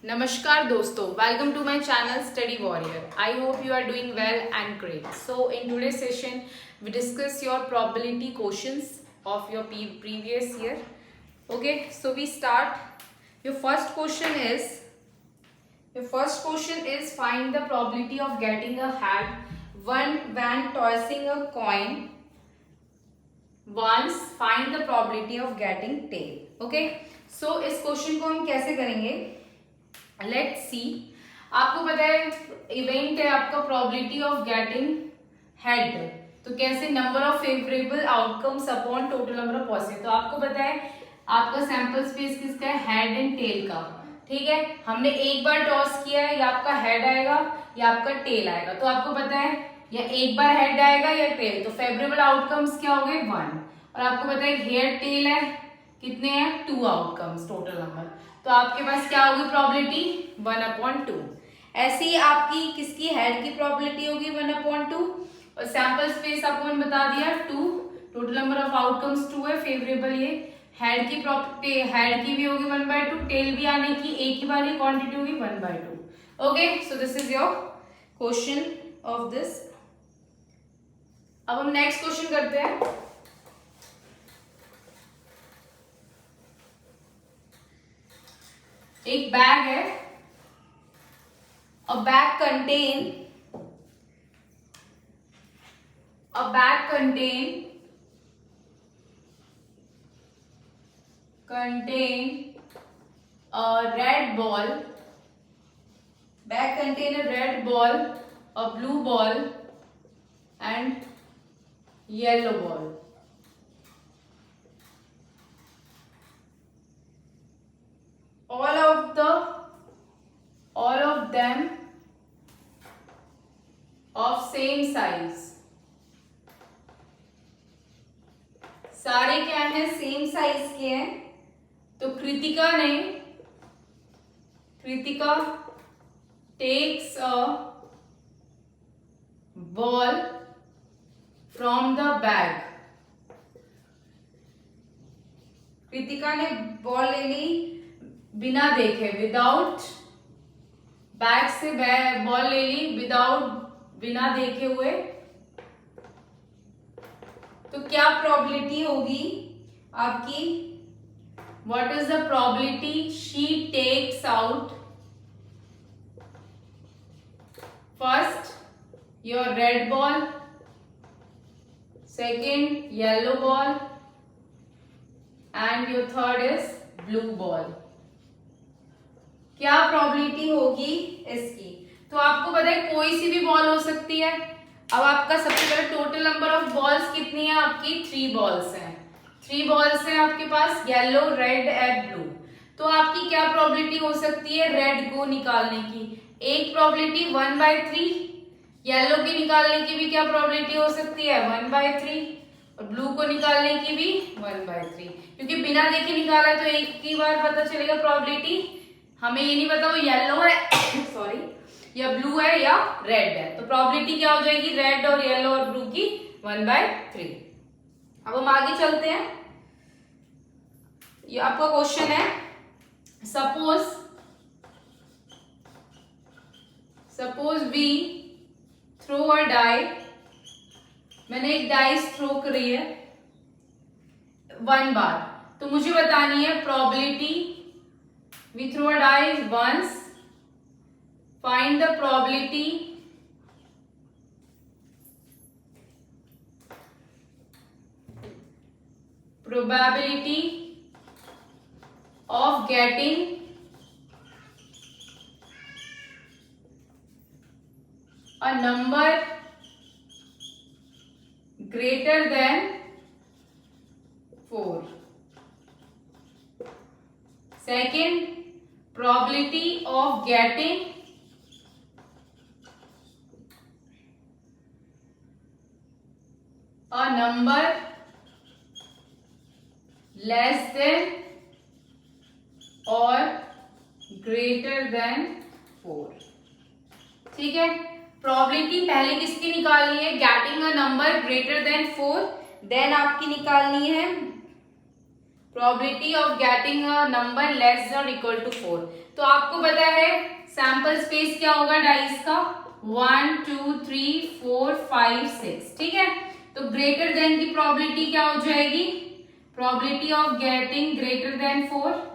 Namaskar dosto, welcome to my channel Study Warrior. I hope you are doing well and great. So in today's session we discuss your probability questions of your previous year. Okay, so we start. Your first question is find the probability of getting a hat one when tossing a coin once, find the probability of getting tail. Okay, so इस question को हम कैसे करेंगे, let's see. आपको पता है event है आपका प्रोबेबिलिटी ऑफ गेटिंग हेड, तो कैसे number of favourable outcomes upon total number of possible. तो आपको पता है आपका सैंपल स्पेस किसका है, हेड एंड टेल का। ठीक है, हमने एक बार टॉस किया है, या आपका हेड आएगा या आपका टेल आएगा। तो आपको पता है या एक बार हेड आएगा या टेल, तो फेवरेबल आउटकम्स क्या हो गए 1। और आपको पता है हेयर टेल है, कितने हैं 2 आउटकम्स टोटल नंबर। तो आपके पास क्या होगी प्रोबेबिलिटी 1/2। ऐसे ही आपकी किसकी हेड की प्रोबेबिलिटी होगी 1/2, और सैंपल स्पेस आपको मैंने बता दिया 2, टोटल नंबर ऑफ आउटकम्स 2 है फेवरेबल। ये हेड की प्रॉपर्टी, हेड की भी होगी 1/2, टेल भी आने की एक ही बार क्वांटिटी होगी 1/2। Okay, so this is your question of this. अब हम नेक्स्ट क्वेश्चन करते हैं। एक बैग है, a bag contain a red ball, bag contain a red ball, a blue ball and yellow ball. all of them of same size। सारे क्या है, same size के हैं। तो Kritika takes a ball from the bag. Kritika ने ball ले ली बिना देखे, विदाउट, बैग से बॉल ले ली विदाउट, बिना देखे हुए। तो क्या प्रोबेबिलिटी होगी आपकी, what is the probability she takes out first your red ball, second yellow ball and your third is blue ball. क्या प्रोबेबिलिटी होगी इसकी। तो आपको पता है कोई सी भी बॉल हो सकती है। अब आपका सबसे पहले टोटल नंबर ऑफ बॉल्स कितनी है आपकी, 3 बॉल्स हैं। 3 बॉल्स हैं आपके पास, येलो रेड एंड ब्लू। तो आपकी क्या प्रोबेबिलिटी हो सकती है रेड को निकालने की, एक प्रोबेबिलिटी 1/3। येलो की निकालने की भी क्या प्रोबेबिलिटी हो सकती है 1/3, और ब्लू को निकालने की भी 1/3। क्योंकि बिना देखे निकाला तो एक ही बार पता चलेगा प्रोबेबिलिटी, हमें ये नहीं पता वो येलो है सॉरी या ब्लू है या रेड है। तो प्रोबेबिलिटी क्या हो जाएगी रेड और येलो और ब्लू की 1/3। अब हम आगे चलते हैं। ये आपका क्वेश्चन है, suppose we throw a die. मैंने एक डाइस थ्रो करी है 1 बार, तो मुझे बतानी है probability. We throw a die once. Find the probability of getting a number greater than 4. Second, probability of getting a number less than or greater than 4। ठीक है, प्रोबेबिलिटी पहले किसकी निकालनी है, getting a number greater than 4। Then आपकी निकालनी है probability of getting a number less और इक्वल टू 4। तो आपको पता है सैंपल स्पेस क्या होगा डाइस का, 1 2 3 4 5 6, ठीक है। तो ग्रेटर देन की प्रोबेबिलिटी क्या हो जाएगी, probability of getting greater than 4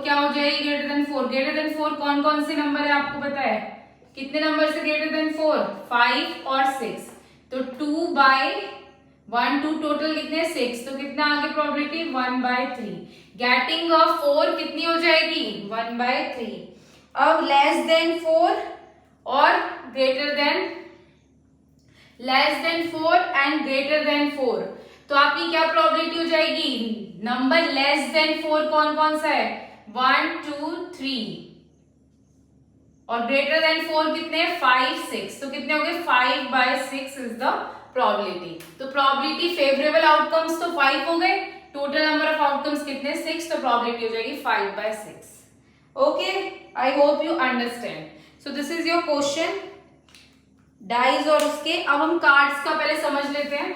क्या हो जाएगी, ग्रेटर देन 4। ग्रेटर देन 4 कौन कौन से नंबर है आपको पता है, कितने नंबर से ग्रेटर देन 4, 5 और 6। तो 2/1 2 टोटल कितने 6, तो कितना आगे प्रोबेबिलिटी 1/3। गेटिंग ऑफ 4 कितनी हो जाएगी 1/3। अब लेस देन 4 और greater than, less than 4 and greater than 4, तो आपकी क्या प्रोबेबिलिटी हो जाएगी, नंबर लेस देन 4 कौन कौन सा है, 1 2 3, और ग्रेटर देन 4 कितने 5 6, तो कितने हो गए 5/6 इज द प्रोबेबिलिटी। तो प्रोबेबिलिटी फेवरेबल आउटकम्स तो 5 हो गए, टोटल नंबर ऑफ आउटकम्स कितने 6, तो प्रोबेबिलिटी हो जाएगी 5/6। Okay, I hope you understand. So this is your question dice और उसके। अब हम कार्ड्स का पहले समझ लेते हैं,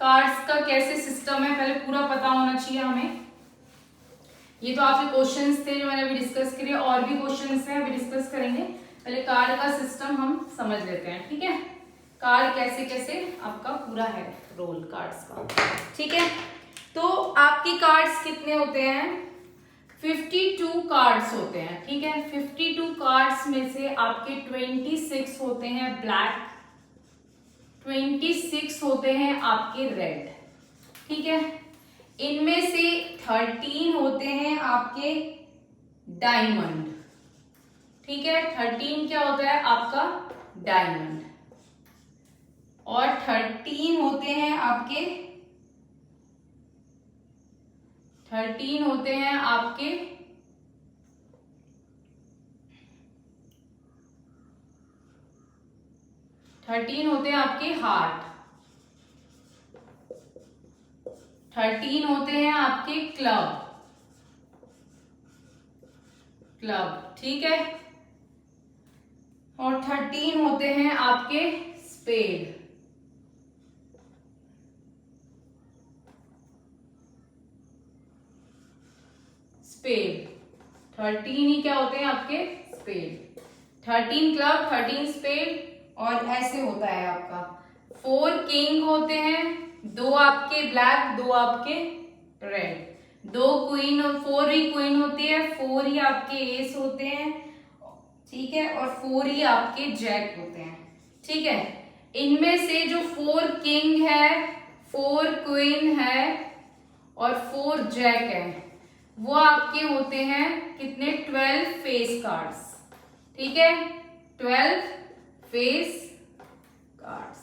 कार्ड्स का कैसे सिस्टम है पहले पूरा पता होना चाहिए हमें। ये तो आपके क्वेश्चंस थे जो मैंने अभी डिस्कस किए, और भी क्वेश्चंस हैं अभी डिस्कस करेंगे। पहले कार्ड का सिस्टम हम समझ लेते हैं, ठीक है। कार्ड कैसे कैसे आपका पूरा है रोल कार्ड्स का, ठीक है। तो आपके कार्ड्स कितने होते हैं, 52 कार्ड्स होते हैं, ठीक है। 52 कार्ड्स में से आपके 26 होते हैं ब्लैक, 26 होते हैं आपके रेड, ठीक है। इनमें से 13 होते हैं आपके डायमंड, ठीक है। 13 क्या होता है आपका डायमंड, और 13 होते हैं आपके 13 होते हैं आपके हार्ट, 13 होते हैं आपके क्लब, ठीक है। और 13 होते हैं आपके स्पेड, स्पेड 13 ही क्या होते हैं आपके स्पेड, 13 क्लब 13 स्पेड। और ऐसे होता है आपका 4 किंग होते हैं, 2 आपके ब्लैक 2 आपके रेड, 2 क्वीन और 4 ही क्वीन होती है, 4 ही आपके एस होते हैं, ठीक है। और 4 ही आपके जैक होते हैं, ठीक है। इनमें से जो 4 किंग है, 4 क्वीन है और 4 जैक है, वो आपके होते हैं कितने 12 फेस कार्ड्स, ठीक है। 12 फेस कार्ड्स,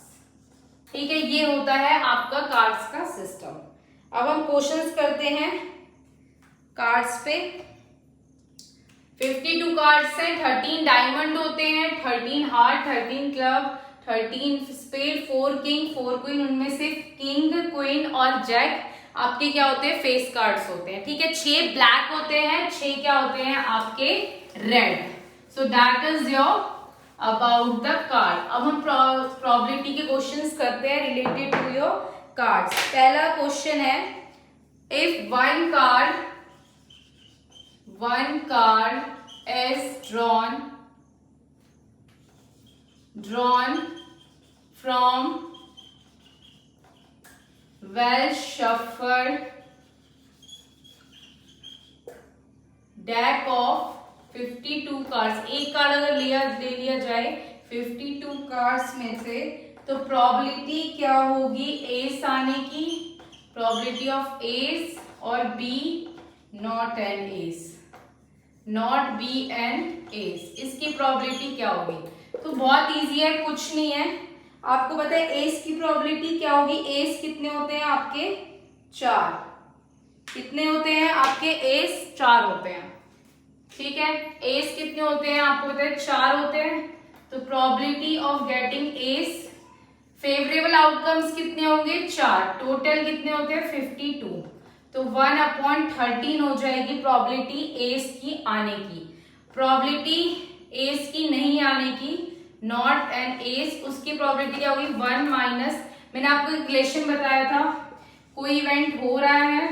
ठीक है। ये होता है आपका कार्ड्स का सिस्टम। अब हम क्वेश्चंस करते हैं कार्ड्स पे। 52 कार्ड्स हैं, 13 डायमंड होते हैं, 13 heart, 13 club, 13 spade, 4 king 4 queen. उनमें से किंग क्वीन और जैक आपके क्या होते हैं फेस कार्ड्स होते हैं, ठीक है। 6 ब्लैक होते हैं, 6 क्या होते हैं आपके red. So that is your about the card. अब हम प्रोबेबिलिटी के क्वेश्चंस करते हैं रिलेटेड टू योर कार्ड्स। पहला क्वेश्चन है, if one card is drawn from well shuffled deck of 52 cards, एक कार्ड अगर ले लिया जाए 52 कार्ड्स में से, तो प्रोबेबिलिटी क्या होगी एस आने की, प्रोबेबिलिटी ऑफ एस और B not and ace, not B and ace, इसकी प्रोबेबिलिटी क्या होगी। तो बहुत इजी है, कुछ नहीं है, आपको पता है एस की प्रोबेबिलिटी क्या होगी। एस कितने होते हैं आपके 4, कितने होते हैं आपके एस 4 होते हैं, ठीक है। एस कितने होते हैं आपको पता है 4 होते हैं। तो probability of getting S favourable outcomes कितने होंगे 4, टोटल कितने होते हैं 52। तो 1/13 हो जाएगी प्रोबेबिलिटी एस की आने की। प्रोबेबिलिटी एस की नहीं आने की, नॉट एंड एस, उसकी प्रोबेबिलिटी क्या होगी 1 माइनस, मैंने आपको एक रिलेशन बताया था, कोई इवेंट हो रहा है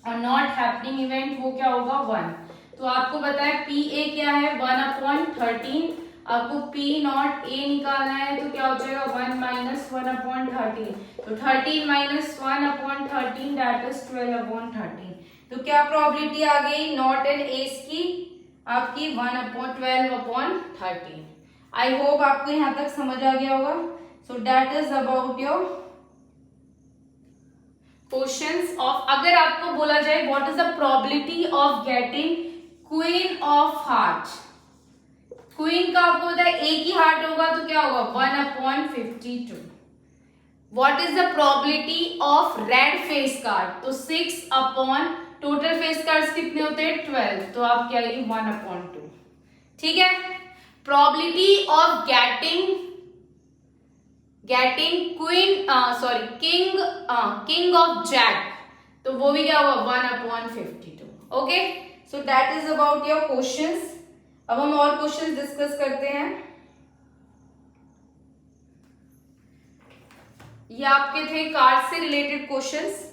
और नॉट हैपनिंग इवेंट वो क्या होगा 1। तो आपको पता है पी ए क्या है 1/13। आपको पी नॉट ए निकालना है तो क्या हो जाएगा 1 - 1/13। तो 13 - 1/13 दैट इज 12/13। तो क्या प्रोबेबिलिटी आ गई नॉट एंड एस की आपकी 1/12/13। आई होप आपको यहां तक समझ आ गया होगा। सो that is about your questions of. अगर आपको बोला जाए what is the probability of getting queen of heart, queen का आपको पता है एक ही हार्ट होगा तो क्या होगा 1/52। What is the probability of red face card, तो 6 टोटल फेस कार्ड्स कितने होते हैं 12, तो आप क्या लेंगे 1/2। ठीक है। Probability of getting queen king of jack, तो वो भी क्या होगा 1/52। Okay, so that is about your questions. अब हम और क्वेश्चंस डिस्कस करते हैं। ये आपके थे कार्ड से रिलेटेड क्वेश्चंस।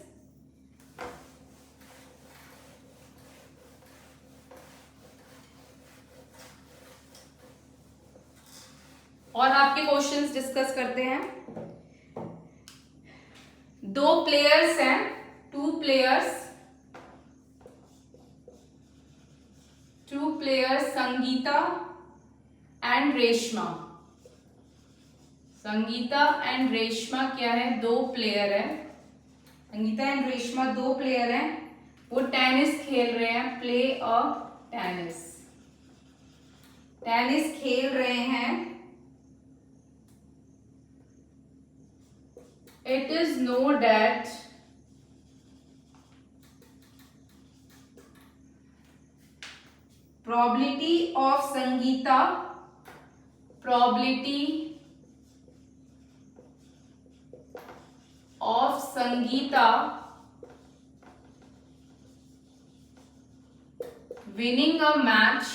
और आपके क्वेश्चंस डिस्कस करते हैं। दो प्लेयर्स हैं, 2 players Sangeeta and Reshma. Sangeeta and Reshma क्या है 2 प्लेयर है। संगीता एंड रेशमा 2 प्लेयर हैं, वो टेनिस खेल रहे हैं। प्ले अ टेनिस, टेनिस खेल रहे हैं। It is known that probability of Sangeeta winning a match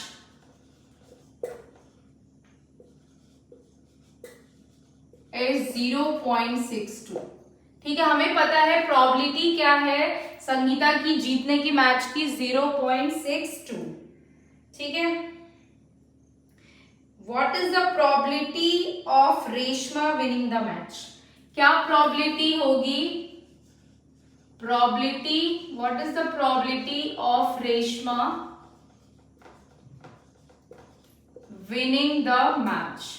is 0.62। ठीक है, हमें पता है प्रोबेबिलिटी क्या है संगीता की जीतने की मैच की 0.62। ठीक है। What is the probability of Reshma winning the match, क्या प्रोबेबिलिटी होगी probability, what is the probability of Reshma winning the match.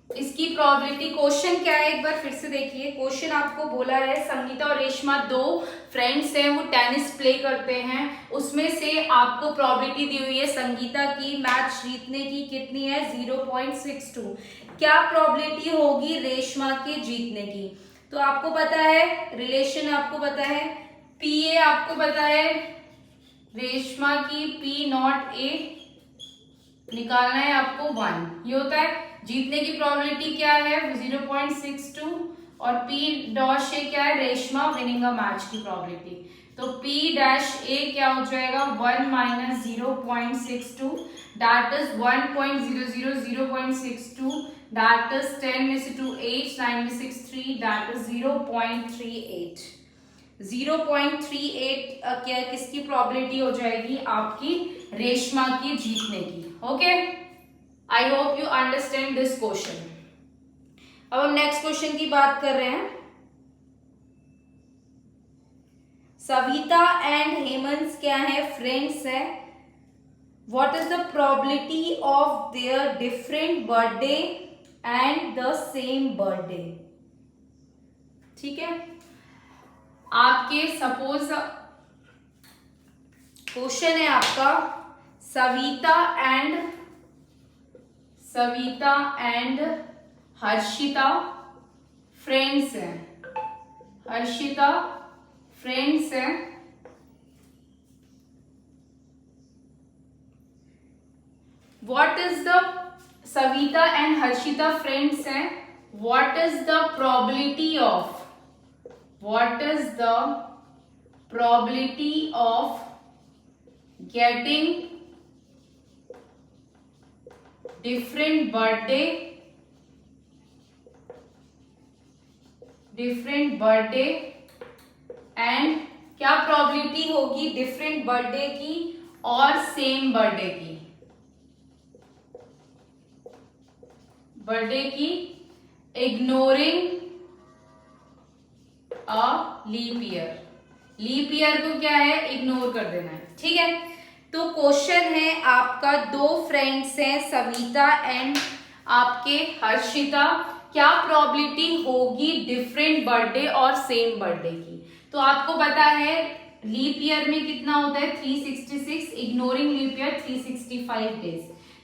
इसकी प्रोबेबिलिटी, क्वेश्चन क्या है एक बार फिर से देखिए। क्वेश्चन आपको बोला है संगीता और रेशमा 2 फ्रेंड्स हैं, वो टेनिस प्ले करते हैं। उसमें से आपको प्रोबेबिलिटी दी हुई है संगीता की मैच जीतने की कितनी है 0.62। क्या प्रोबेबिलिटी होगी रेशमा के जीतने की। तो आपको पता है रिलेशन, आपको पता है पीए, आपको पता है रेशमा की पी नॉट ए निकालना है आपको 1। ये होता है जीतने की प्रोबेबिलिटी क्या है 0.62 और P डैश ए क्या है रेशमा विनिंग अ मैच की प्रोबेबिलिटी। तो P डैश ए क्या हो जाएगा 1 - 0.62 दैट इज 1.00 0.62 दैट इज 10 में से 2 8 9 में 6 3 दैट इज 0.38। 0.38 क्या किसकी प्रोबेबिलिटी हो जाएगी आपकी रेशमा की जीतने की। Okay, I hope you understand this question. अब हम नेक्स्ट क्वेश्चन की बात कर रहे हैं। सविता एंड हेमंत क्या है फ्रेंड्स है। What is the probability of their different birthday and the same birthday. ठीक है, आपके सपोज क्वेश्चन है आपका सविता एंड हर्षिता फ्रेंड्स हैं। हर्षिता फ्रेंड्स हैं। What is the Savita and Harshita friends हैं। What is the probability of getting different birthday different birthday and क्या probability होगी डिफरेंट बर्थडे की और सेम बर्थडे की, बर्थडे की ignoring a leap year. Leap year को क्या है, इग्नोर कर देना है। ठीक है, तो क्वेश्चन है आपका, दो फ्रेंड्स हैं सविता एंड आपके हर्षिता, क्या प्रोबेबिलिटी होगी डिफरेंट बर्थडे और सेम बर्थडे की। तो आपको पता है लीप ईयर में कितना होता है 366, इग्नोरिंग लीप ईयर 365 डेज।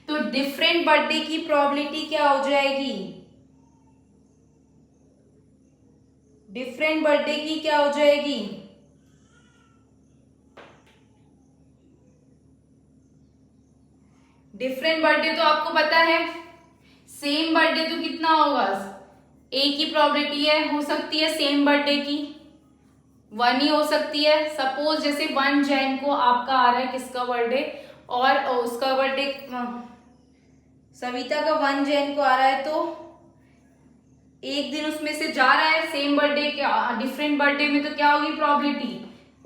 तो डिफरेंट बर्थडे की प्रोबेबिलिटी क्या हो जाएगी, डिफरेंट बर्थडे की क्या हो जाएगी, डिफरेंट बर्थडे तो आपको पता है, सेम बर्थडे तो कितना होगा, एक ही प्रोबेबिलिटी है, हो सकती है सेम बर्थडे की 1 ही हो सकती है। सपोज जैसे 1 जैन को आपका आ रहा है किसका बर्थडे, और उसका बर्थडे सविता का 1 जैन को आ रहा है, तो एक दिन उसमें से जा रहा है सेम बर्थडे के डिफरेंट बर्थडे में, तो क्या होगी प्रोबेबिलिटी,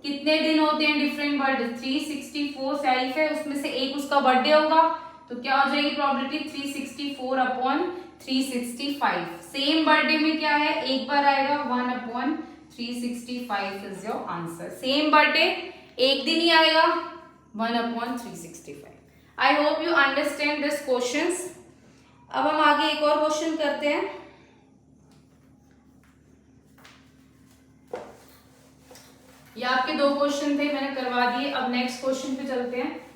कितने दिन होते हैं डिफरेंट बर्थडे, 364 सेल्फ है, उसमें से एक उसका बर्थडे होगा, तो क्या हो जाएगी प्रोबेबिलिटी 364 अपॉन 365। सेम बर्थडे में क्या है, एक बार आएगा 1 upon 365 is your answer. Same birthday एक दिन ही आएगा 1 upon 365। I hope you understand this questions. अब हम आगे एक और क्वेश्चन करते हैं। ये आपके 2 क्वेश्चन थे, मैंने करवा दिए। अब नेक्स्ट क्वेश्चन पे चलते हैं।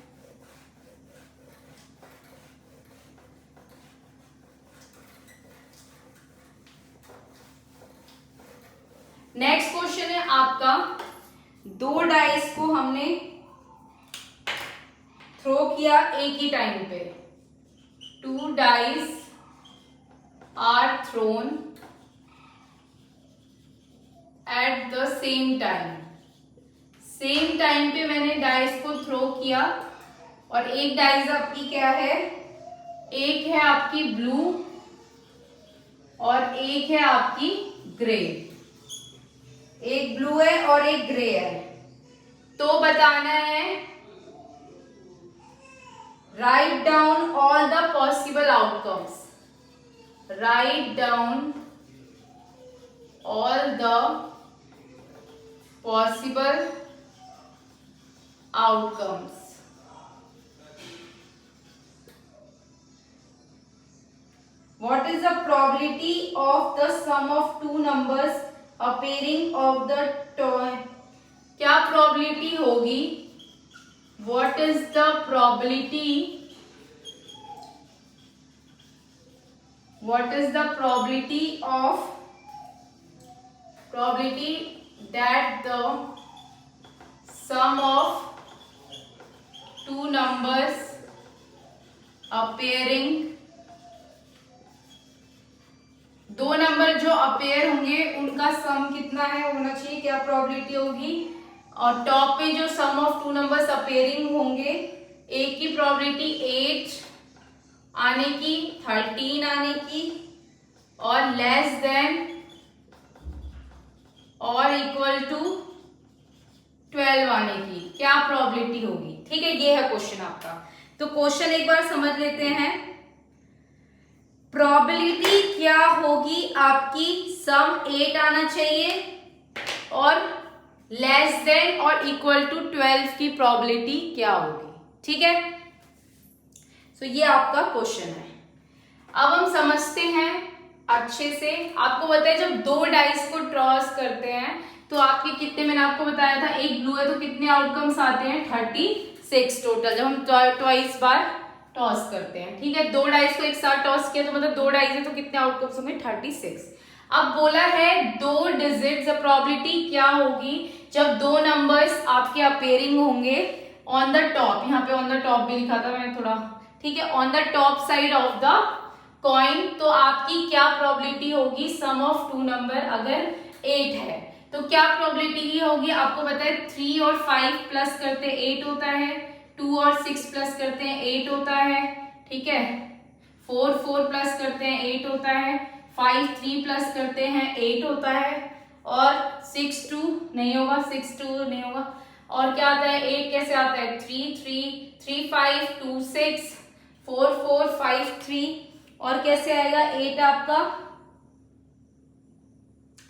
नेक्स्ट क्वेश्चन है आपका, 2 डाइस को हमने थ्रो किया एक ही टाइम पे, 2 dice are thrown at the same time. Same time पे मैंने डाइस को थ्रो किया और एक डाइस आपकी क्या है, एक है आपकी ब्लू और एक है आपकी ग्रे, एक ब्लू है और एक ग्रे है। तो बताना है, write down all the possible outcomes, write down all the possible outcomes. What is the probability of the sum of 2 numbers appearing of the क्या probability होगी, what is the probability, what is the probability of that the sum of 2 numbers appearing, 2 number जो appear होंगे उनका सम कितना है होना चाहिए, क्या प्रोबेबिलिटी होगी। और टॉप पे जो सम ऑफ 2 नंबर्स अपेयरिंग होंगे, एक की प्रोबेबिलिटी 8 आने की, 13 आने की और लेस देन और इक्वल टू 12 आने की क्या प्रोबेबिलिटी होगी। ठीक है, ये है क्वेश्चन आपका। तो क्वेश्चन एक बार समझ लेते हैं। प्रोबेबिलिटी क्या होगी आपकी, सम 8 आना चाहिए और लेस देन और इक्वल टू 12 की प्रोबेबिलिटी क्या होगी। ठीक है, सो ये आपका क्वेश्चन है। अब हम समझते हैं अच्छे से। आपको पता है जब 2 डाइस को टॉस करते हैं तो आपके कितने, मैंने आपको बताया था एक ब्लू है तो कितने आउटकम्स आते हैं 36 टोटल, जब हम ट्वाइस बार टॉस करते हैं। ठीक है, 2 डाइस को एक साथ टॉस किया तो मतलब 2 डाइस है तो कितने आउटकम्स होंगे 36। अब बोला है 2 डिजिट्स प्रोबेबिलिटी क्या होगी जब 2 नंबर्स आपके अपेयरिंग होंगे ऑन द टॉप, यहाँ पे ऑन द टॉप भी लिखा था मैंने थोड़ा, ठीक है, on the top side of the coin. तो आपकी क्या प्रोबेबिलिटी होगी, सम ऑफ 2 नंबर अगर 8 है तो क्या प्रोबेबिलिटी की होगी। आपको पता है 3 और 5 प्लस करते 8 होता है, 2 और 6 प्लस करते हैं 8 होता है, ठीक है, 4 प्लस करते हैं 8 होता है, 5 3 प्लस करते हैं 8 होता है, और 6 2 नहीं होगा, 6 2 नहीं होगा, और क्या आता है 8 कैसे आता है 3 3 3 5 2 6 4 4 5 3, और कैसे आएगा 8 आपका,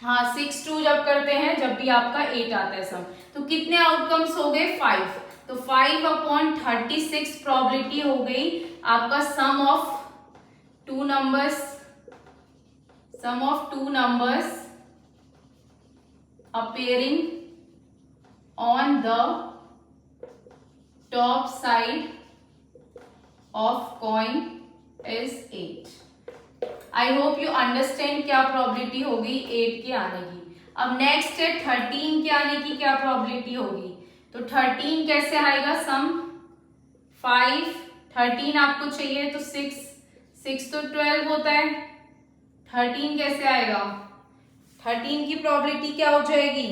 हाँ 6 2 जब करते हैं जब भी आपका 8 आता है सम। तो कितने आउटकम्स हो गए 5, तो 5/36 प्रोबेबिलिटी हो गई आपका sum of two numbers appearing on the top side of coin is 8। I hope you understand क्या प्रोबेबिलिटी होगी 8 के आने की। अब नेक्स्ट है 13 के आने की क्या प्रोबेबिलिटी होगी, तो 13 कैसे आएगा सम 5 13 आपको चाहिए तो 6 तो 12 होता है, 13 कैसे आएगा, 13 की प्रोबेबिलिटी क्या हो जाएगी,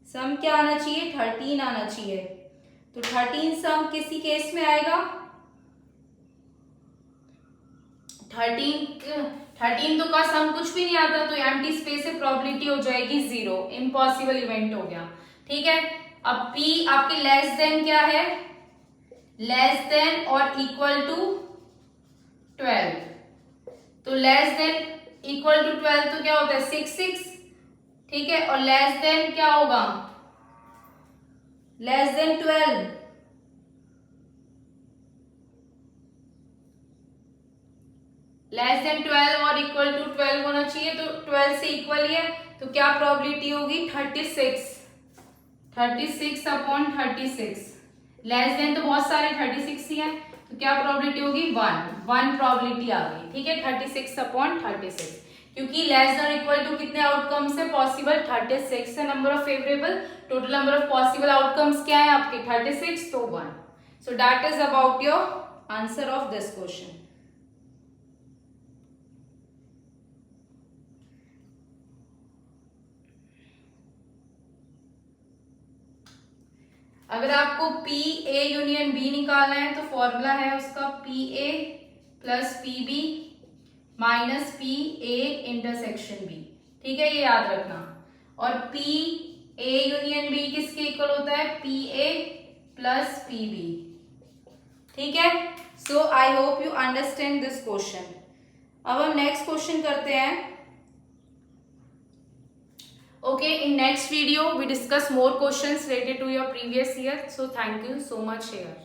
सम क्या आना चाहिए 13 आना चाहिए, तो 13 सम किसी केस में आएगा 13 तो का सम कुछ भी नहीं आता, तो एम्प्टी स्पेस से प्रोबेबिलिटी हो जाएगी 0, इम्पॉसिबल इवेंट हो गया। ठीक है, अब P आपके लेस देन क्या है, लेस देन और इक्वल टू 12, तो लेस देन इक्वल टू 12 तो क्या होता है 6 6, ठीक है, और लेस देन क्या होगा, लेस देन 12, लेस देन 12 और इक्वल टू 12 होना चाहिए, तो 12 से इक्वल ही है, तो क्या प्रोबेबिलिटी होगी 36/36, लेस देन तो बहुत सारे 36 ही है, तो क्या प्रोबेबिलिटी होगी 1 प्रोबेबिलिटी आ गई। ठीक है, 36/36, क्योंकि लेस देन इक्वल टू कितने आउटकम्स है पॉसिबल 36 है number of favourable, total number of possible outcomes क्या है आपके 36, तो 1। सो that is about your answer of this question. अगर आपको पी ए यूनियन बी निकालना है तो फॉर्मूला है उसका P A plus P B minus P A intersection B. ठीक है, ये याद रखना। और पी ए यूनियन बी किसके इक्वल होता है, P A plus P B. ठीक है, so I hope you understand this question. अब हम नेक्स्ट क्वेश्चन करते हैं। Okay, in next video we discuss more questions related to your previous year. So thank you so much here.